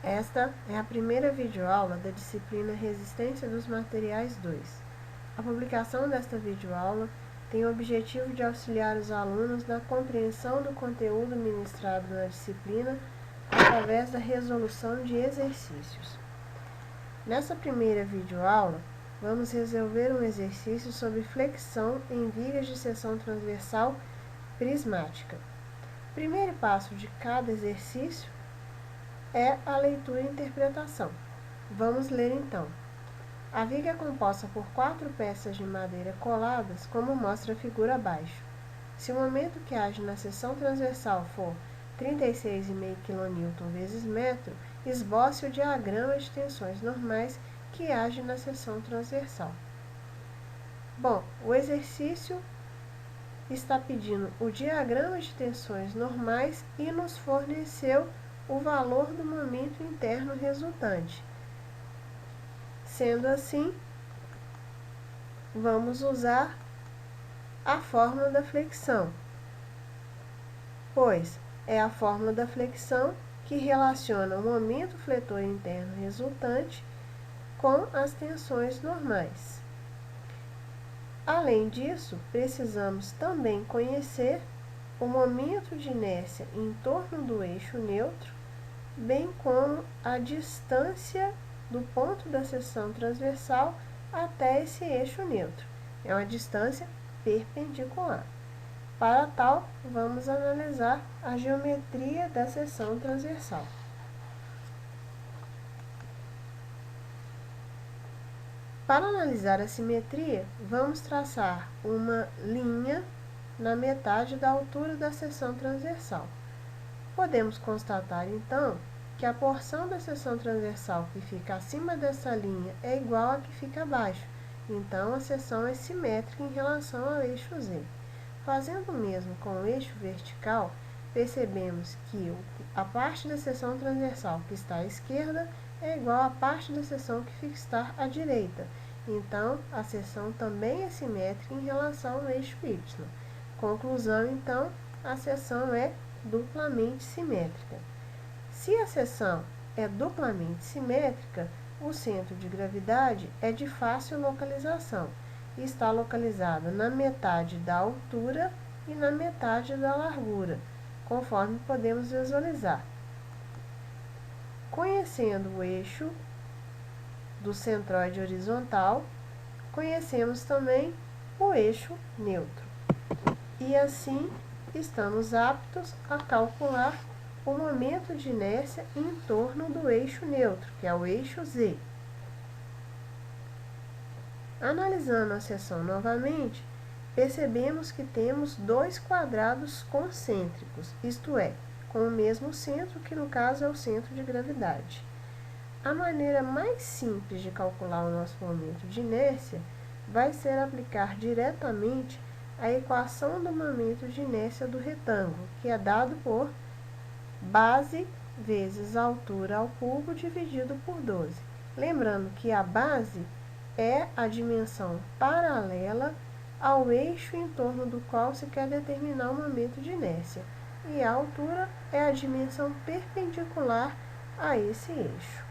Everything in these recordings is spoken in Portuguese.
Esta é a primeira videoaula da disciplina Resistência dos Materiais 2. A publicação desta videoaula tem o objetivo de auxiliar os alunos na compreensão do conteúdo ministrado na disciplina através da resolução de exercícios. Nessa primeira videoaula, vamos resolver um exercício sobre flexão em vigas de seção transversal prismática. O primeiro passo de cada exercício é a leitura e interpretação. Vamos ler então. A viga é composta por 4 peças de madeira coladas, como mostra a figura abaixo. Se o momento que age na seção transversal for 36,5 kN vezes metro, esboce o diagrama de tensões normais que age na seção transversal. Bom, o exercício está pedindo o diagrama de tensões normais e nos forneceu o valor do momento interno resultante. Sendo assim, vamos usar a fórmula da flexão, pois é a fórmula da flexão que relaciona o momento fletor interno resultante com as tensões normais. Além disso, precisamos também conhecer o momento de inércia em torno do eixo neutro, bem como a distância do ponto da seção transversal até esse eixo neutro. É uma distância perpendicular. Para tal, vamos analisar a geometria da seção transversal. Para analisar a simetria, vamos traçar uma linha na metade da altura da seção transversal. Podemos constatar, então, que a porção da seção transversal que fica acima dessa linha é igual à que fica abaixo. Então, a seção é simétrica em relação ao eixo Z. Fazendo o mesmo com o eixo vertical, percebemos que a parte da seção transversal que está à esquerda é igual à parte da seção que está à direita. Então, a seção também é simétrica em relação ao eixo Y. Conclusão, então, a seção é duplamente simétrica. Se a seção é duplamente simétrica, o centro de gravidade é de fácil localização e está localizado na metade da altura e na metade da largura, conforme podemos visualizar. Conhecendo o eixo do centroide horizontal, conhecemos também o eixo neutro. E assim, estamos aptos a calcular o momento de inércia em torno do eixo neutro, que é o eixo Z. Analisando a seção novamente, percebemos que temos 2 quadrados concêntricos, isto é, com o mesmo centro, que no caso é o centro de gravidade. A maneira mais simples de calcular o nosso momento de inércia vai ser aplicar diretamente a equação do momento de inércia do retângulo, que é dado por base vezes a altura ao cubo dividido por 12. Lembrando que a base é a dimensão paralela ao eixo em torno do qual se quer determinar o momento de inércia, e a altura é a dimensão perpendicular a esse eixo.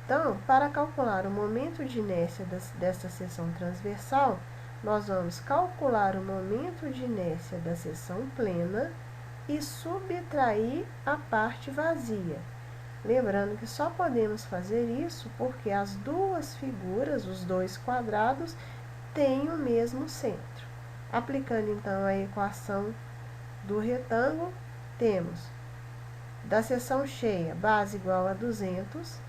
Então, para calcular o momento de inércia dessa seção transversal, nós vamos calcular o momento de inércia da seção plena e subtrair a parte vazia. Lembrando que só podemos fazer isso porque as duas figuras, os 2 quadrados, têm o mesmo centro. Aplicando então a equação do retângulo, temos da seção cheia, base igual a 200,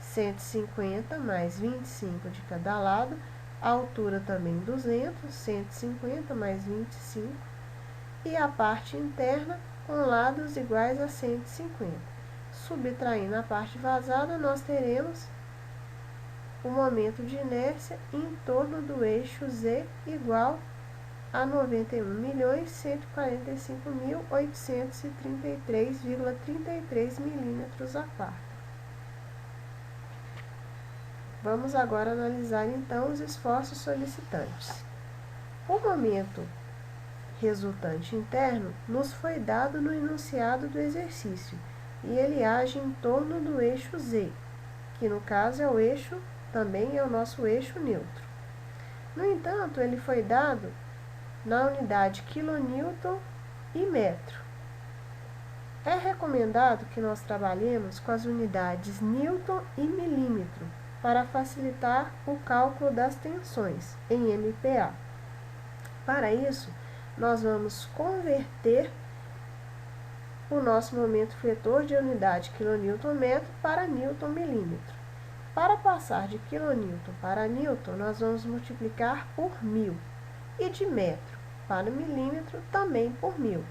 150 mais 25 de cada lado, a altura também 200, 150 mais 25, e a parte interna com lados iguais a 150. Subtraindo a parte vazada, nós teremos o momento de inércia em torno do eixo Z igual a 91.145.833,33 milímetros a quarto. Vamos agora analisar então os esforços solicitantes. O momento resultante interno nos foi dado no enunciado do exercício, e ele age em torno do eixo Z, que no caso é o eixo, também é o nosso eixo neutro. No entanto, ele foi dado na unidade quilonewton e metro. É recomendado que nós trabalhemos com as unidades newton e milímetro para facilitar o cálculo das tensões em MPa. Para isso, nós vamos converter o nosso momento fletor de unidade quilonewton-metro para newton-milímetro. Para passar de quilonewton para newton, nós vamos multiplicar por 1000 e de metro para milímetro também por 1000.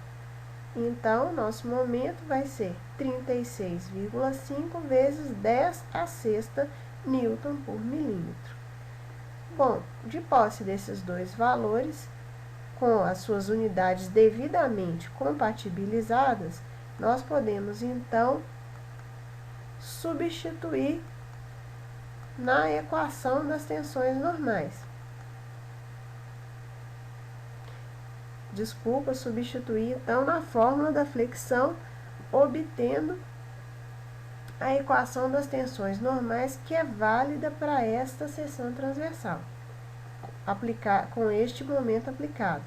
Então, nosso momento vai ser 36,5 vezes 10 a sexta newton por milímetro. Bom, de posse desses dois valores, com as suas unidades devidamente compatibilizadas, nós podemos, então, substituir na equação das tensões normais. Substituir, então, na fórmula da flexão, obtendo a equação das tensões normais, que é válida para esta seção transversal, com este momento aplicado.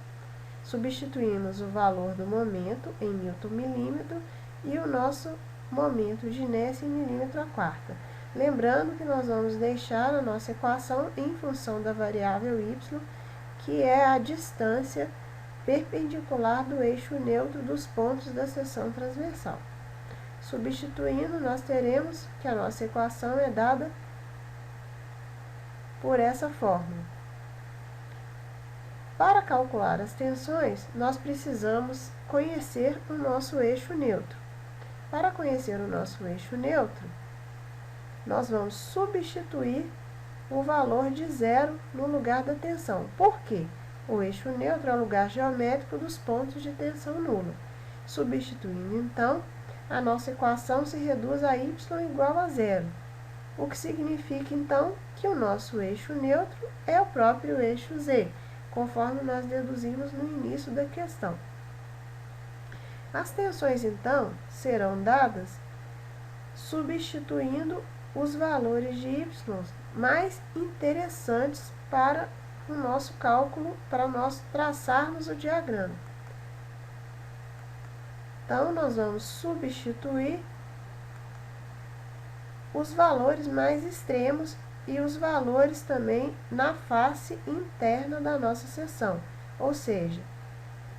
Substituímos o valor do momento em newton-milímetro e o nosso momento de inércia em milímetro à quarta. Lembrando que nós vamos deixar a nossa equação em função da variável y, que é a distância perpendicular do eixo neutro dos pontos da seção transversal. Substituindo, nós teremos que a nossa equação é dada por essa fórmula. Para calcular as tensões, nós precisamos conhecer o nosso eixo neutro. Para conhecer o nosso eixo neutro, nós vamos substituir o valor de zero no lugar da tensão. Por quê? O eixo neutro é o lugar geométrico dos pontos de tensão nula. Substituindo, então, a nossa equação se reduz a y igual a zero, o que significa, então, que o nosso eixo neutro é o próprio eixo Z, conforme nós deduzimos no início da questão. As tensões, então, serão dadas substituindo os valores de y mais interessantes para o nosso cálculo, para nós traçarmos o diagrama. Então, nós vamos substituir os valores mais extremos e os valores também na face interna da nossa seção, ou seja,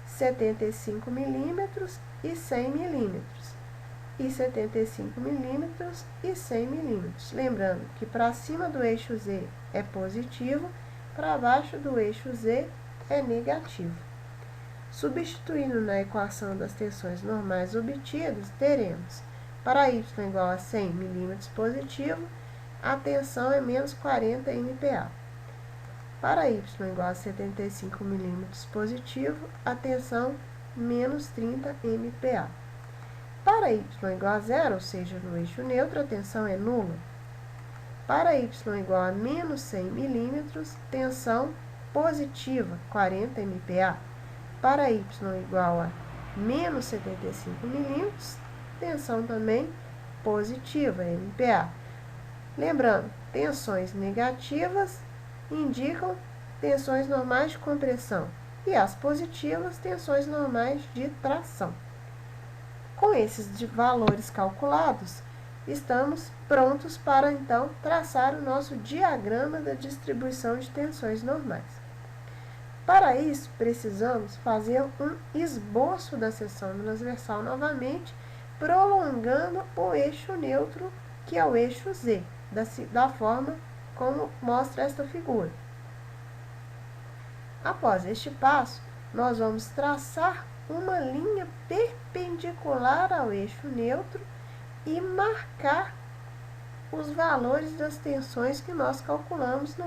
75 milímetros e 100 milímetros, e 75 milímetros e 100 milímetros. Lembrando que para cima do eixo Z é positivo, para baixo do eixo Z é negativo. Substituindo na equação das tensões normais obtidas, teremos para y igual a 100 milímetros positivo, a tensão é menos 40 MPa. Para y igual a 75 milímetros positivo, a tensão menos 30 MPa. Para y igual a zero, ou seja, no eixo neutro, a tensão é nula. Para y igual a menos 100 milímetros, tensão positiva, 40 MPa. Para y igual a menos 75 milímetros, tensão também positiva, MPa. Lembrando, tensões negativas indicam tensões normais de compressão e as positivas, tensões normais de tração. Com esses valores calculados, estamos prontos para, então, traçar o nosso diagrama da distribuição de tensões normais. Para isso, precisamos fazer um esboço da seção transversal novamente, prolongando o eixo neutro, que é o eixo Z, da forma como mostra esta figura. Após este passo, nós vamos traçar uma linha perpendicular ao eixo neutro e marcar os valores das tensões que nós calculamos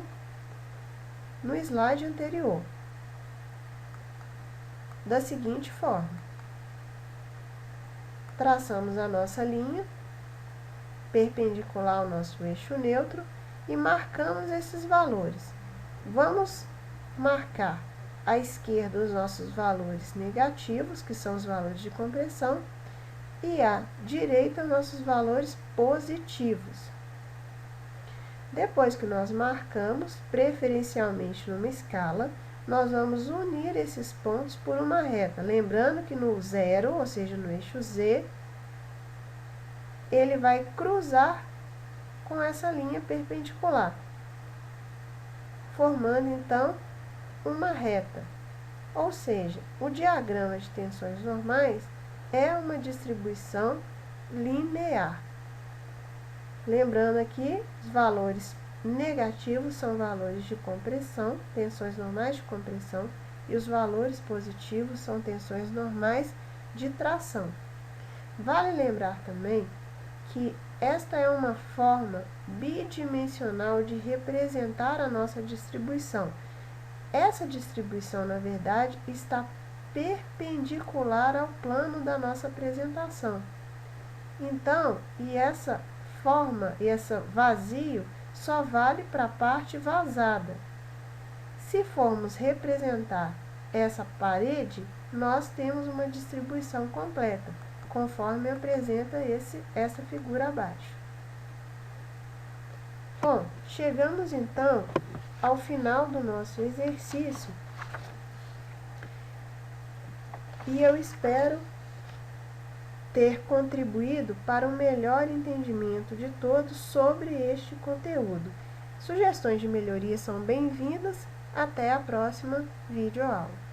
no slide anterior, da seguinte forma: traçamos a nossa linha perpendicular ao nosso eixo neutro e marcamos esses valores. Vamos marcar à esquerda os nossos valores negativos, que são os valores de compressão, e à direita nossos valores positivos. Depois que nós marcamos, preferencialmente numa escala, nós vamos unir esses pontos por uma reta. Lembrando que no zero, ou seja, no eixo Z, ele vai cruzar com essa linha perpendicular, formando então uma reta. Ou seja, o diagrama de tensões normais é uma distribuição linear. Lembrando aqui, os valores negativos são valores de compressão, tensões normais de compressão, e os valores positivos são tensões normais de tração. Vale lembrar também que esta é uma forma bidimensional de representar a nossa distribuição. Essa distribuição, na verdade, está perpendicular ao plano da nossa apresentação. Então, essa forma e esse vazio só vale para a parte vazada. Se formos representar essa parede, nós temos uma distribuição completa, conforme apresenta essa figura abaixo. Bom, chegamos então ao final do nosso exercício e eu espero ter contribuído para um melhor entendimento de todos sobre este conteúdo. Sugestões de melhoria são bem-vindas. Até a próxima videoaula.